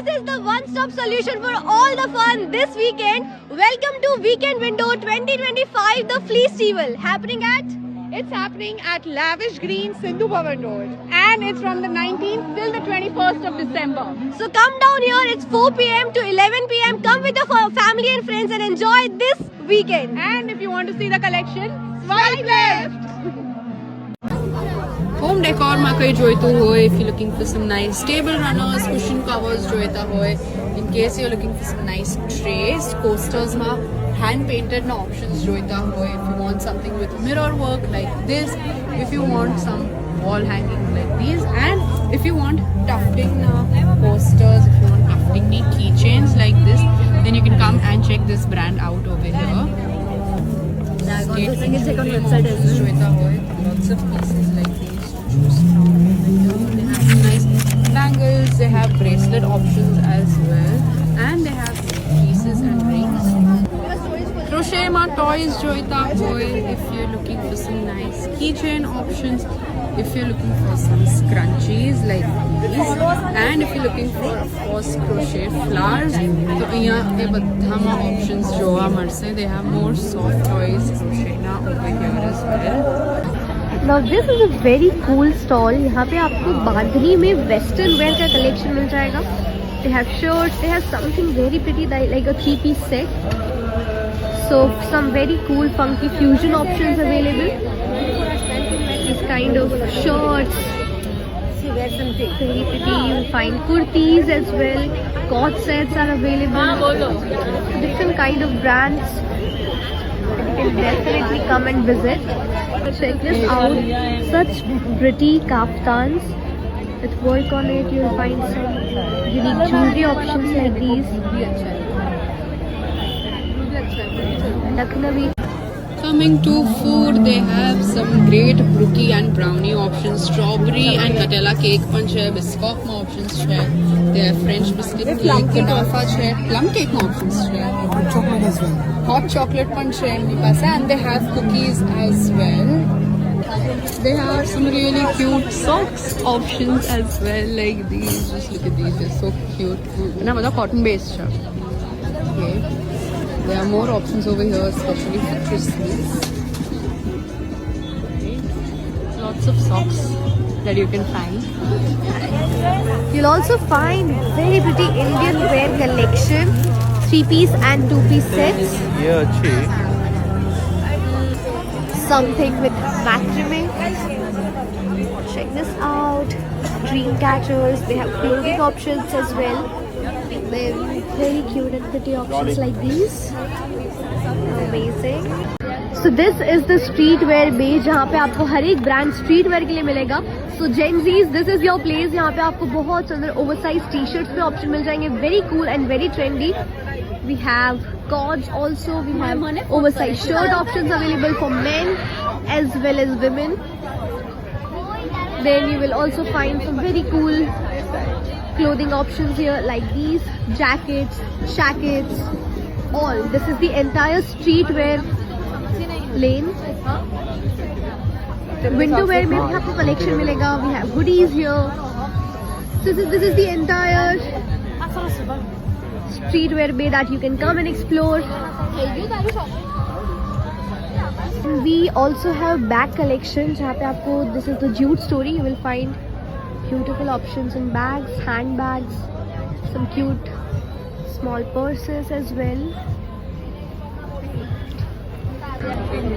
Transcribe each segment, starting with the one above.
this is the one-stop solution for all the fun this weekend. Welcome to Weekend Window 2025, the Festival, It's happening at Lavish Green, Sindhu Bhavan Road. And it's from the 19th till the 21st of December. So come down here, it's 4 p.m. to 11 p.m. Come with your family and friends and enjoy this weekend. And if you want to see the collection, swipe left! Home decor માં કઈ જોઈતું હોય, if you're looking for some nice table runners, cushion covers જોઈતા હોય, in case you're looking for some nice trays, coasters માં hand painted na options જોઈતા હોય, if you want something with mirror work like this, if you want some wall hanging like these, and if you want tufting posters, if you want tufting keychains like this, then you can come and check this brand out over here. Check on website as well. જોઈતા હોય, lots of pieces like these. They have nice bangles, they have bracelet options as well, and they have pieces and rings. Crochet ma toys joita hoy, if you're looking for some nice keychain options, if you're looking for some scrunchies like these, and if you're looking for, of course, crochet flowers, so here e badha ma options jowa marse. They have more soft toys crochet na over here as well. Now this is a very cool stall. यहाँ पे आपको बांधनी में western wear का collection मिल जाएगा. They have shirts. They have something very pretty like a 3-piece set. So some very cool funky fusion options available. This kind of shirts. Very pretty. You'll find kurtis as well. Cord sets are available. Different kind of brands. You can definitely come and visit. Check this out. Such pretty kaftans. With work on it, you'll find some unique jewelry options like these. Lucknowi. Coming to food, they have some great brookie and brownie options, strawberry and Nutella cake punch hai, biscoff ma options hai, they have French biscuit cake, kunafa hai, plum cake ma options hai, hot chocolate as well, hot chocolate punch hai in pasa, and they have cookies as well. They have some really cute socks options as well, like these. Just look at these, they're so cute. And I'm cotton based. Okay. There are more options over here, especially for Christmas. Okay. Lots of socks that you can find. You'll also find very pretty Indian wear collection, 3-piece and 2-piece sets. Yeah, cheap. Something with macrame. Check this out. Dream catchers. They have clothing options as well. They're very cute and pretty options like these. Amazing. So this is the streetwear bay जहाँ पे आपको हर एक brand streetwear के लिए मिलेगा. So Gen Zs, this is your place. यहाँ पे आपको बहुत सुंदर oversized t-shirts में ऑप्शन मिल जाएंगे. Very cool and very trendy. We have cords also. We have oversized shirt options available for men as well as women. Then you will also find some very cool clothing options here like these, jackets, shackets, all. This is the entire streetwear lane. Winter wear में भी आपको collection मिलेगा. We have hoodies here. So this is the entire streetwear bay that you can come and explore. We also have bag collections. जहाँ पे आपको this is the jute story. You will find beautiful options in bags, handbags, some cute small purses as well.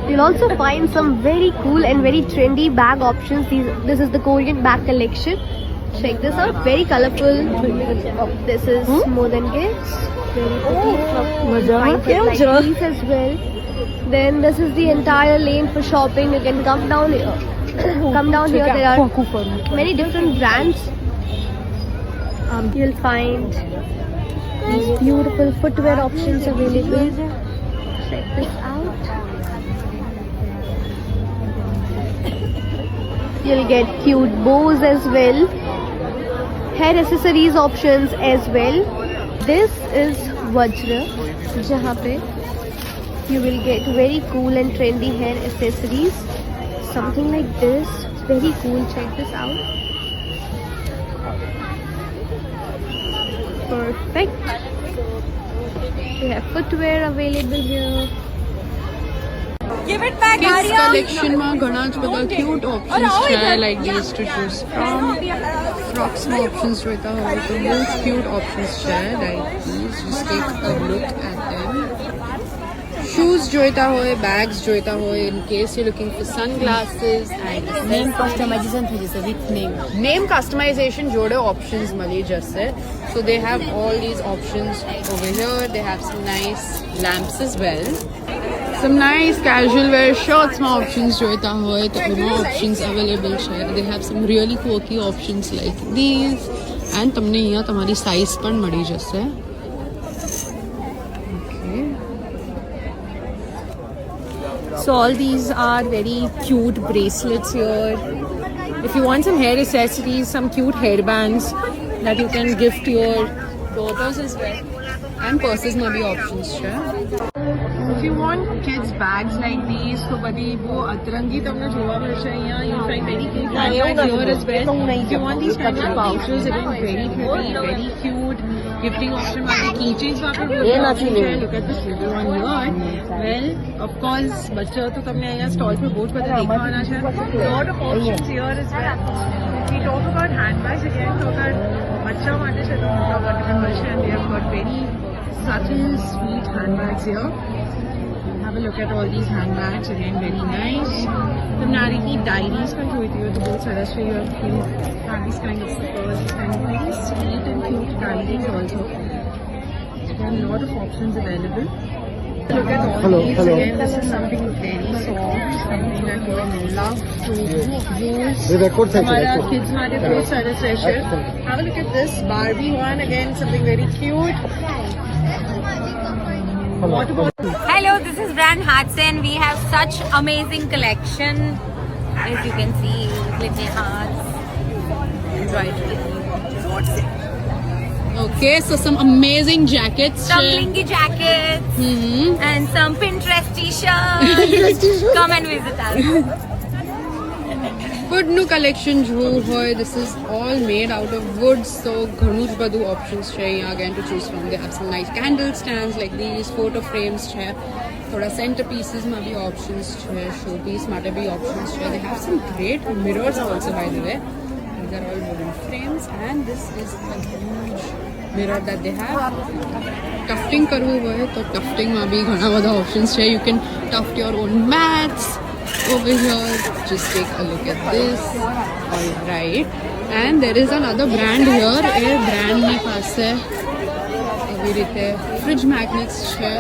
You'll also find some very cool and very trendy bag options. This is the Korean bag collection. Check this out, very colorful. This is more than gifts. Very pretty. Like these as well. Then this is the entire lane for shopping. You can come down here. Come down here. There are many different brands. You'll find these beautiful footwear options available. Check this out. You'll get cute bows as well. Hair accessories options as well. This is Vajra, जहाँ पे you will get very cool and trendy hair accessories. Something like this, very cool. Check this out. perfect. They have footwear available here. Give it back, Kids Arya. collection માં ઘણા જ બધા cute options છે, like these to choose from. Frocks માં options જોઈતા હોય તો બહુ cute options છે, like these. Just take a look at them. Shoes જોઈતા હોય, bags જોઈતા હોય, in case you're looking for sunglasses and Name customization થઈ જશે with name. name customization જોડે options મળી જશે. So they have all these options over here. They have some nice lamps as well. Some nice casual wear shirts માં options જોઈતા હોય તો એમાં options available છે. They have some really quirky options like these. And તમને અહીંયા તમારી size પણ મળી જશે. Okay. So all these are very cute bracelets here. If you want some hair accessories, some cute hairbands that you can gift to your daughters as well. And purses માં બી options છે. If you want kids bags like these, તો બધી બહુ અતરંગી તમને જોવા મળશે અહીંયા. You'll find very cute handbags here as well. If you want these kind of pouches, again very pretty, very cute. Gifting option वाली keychains वहाँ पे बहुत options है. Look at this little one here. Well, of course, बच्चा तो તમને અહીંયા stall पे बहुत બધા દેખાવાના છે. Lot of options here as well. If we talk about handbags again, તો અગર બચ્ચા માટે છે તો મોટા વર્ટિકલ છે, and they have got very subtle, sweet handbags here. Have a look at all these handbags, again very nice. તમને આ રીતની diaries પણ જોઈતી હોય તો બહુ સરસ છે. You have these kind of stickers, these kind of very sweet and cute diaries also. There are a lot of options available. Look at all these. Again, this is something very soft, something that you will love to use. हमारा kids માટે बहुत સરસ રહેશે. Have a look at this Barbie one. Again, something very cute. What about Hello, this is brand Hatsen. We have such amazing collection. As you can see, little hearts, embroidery. Okay, so some amazing jackets. Some blingy jackets Mm-hmm. and some Pinterest t-shirts. Come and visit us. Wood નું collection જોવું હોય, this is all made out of wood, so ઘણું જ બધું options છે અહીંયા again to choose from. They have some nice candle stands like these, photo frames છે, થોડા centerpieces માં બી options છે, showpiece માટે બી options છે. They have some great mirrors also, by the way. These are all wooden frames, and this is a huge mirror that they have. Tufting કરવું હોય તો tufting માં બી ઘણા બધા options છે. You can tuft your own mats over here. Just take a look at this. All right, and there is another brand here. A brand ની પાસે એવી રીતે fridge magnets છે.